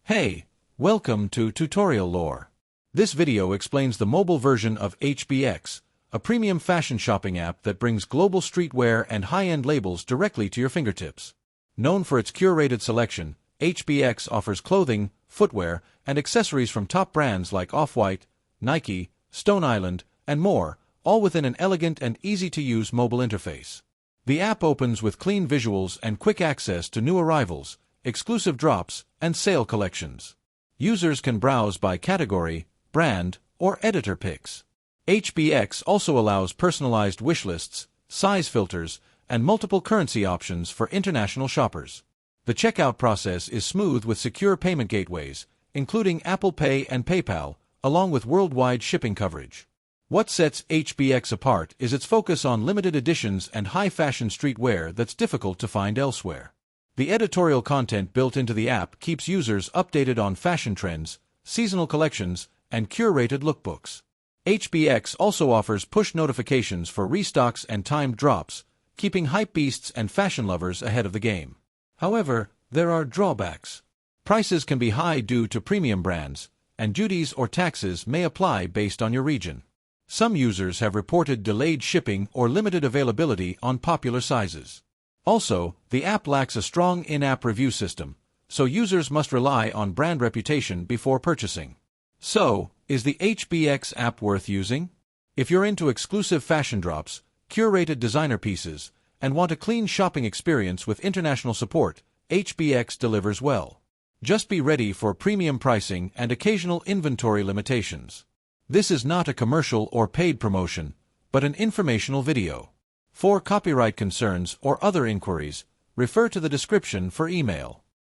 Hey, welcome to Tutorial Lore. This video explains the mobile version of HBX, a premium fashion shopping app that brings global streetwear and high-end labels directly to your fingertips. Known for its curated selection, HBX offers clothing, footwear, and accessories from top brands like Off-White, Nike, Stone Island, and more, all within an elegant and easy-to-use mobile interface. The app opens with clean visuals and quick access to new arrivals, exclusive drops, and sale collections. Users can browse by category, brand, or editor picks. HBX also allows personalized wishlists, size filters, and multiple currency options for international shoppers. The checkout process is smooth with secure payment gateways, including Apple Pay and PayPal, along with worldwide shipping coverage. What sets HBX apart is its focus on limited editions and high-fashion streetwear that's difficult to find elsewhere. The editorial content built into the app keeps users updated on fashion trends, seasonal collections, and curated lookbooks. HBX also offers push notifications for restocks and timed drops, keeping hypebeasts and fashion lovers ahead of the game. However, there are drawbacks. Prices can be high due to premium brands, and duties or taxes may apply based on your region. Some users have reported delayed shipping or limited availability on popular sizes. Also, the app lacks a strong in-app review system, so users must rely on brand reputation before purchasing. So, is the HBX app worth using? If you're into exclusive fashion drops, curated designer pieces, and want a clean shopping experience with international support, HBX delivers well. Just be ready for premium pricing and occasional inventory limitations. This is not a commercial or paid promotion, but an informational video. For copyright concerns or other inquiries, refer to the description for email.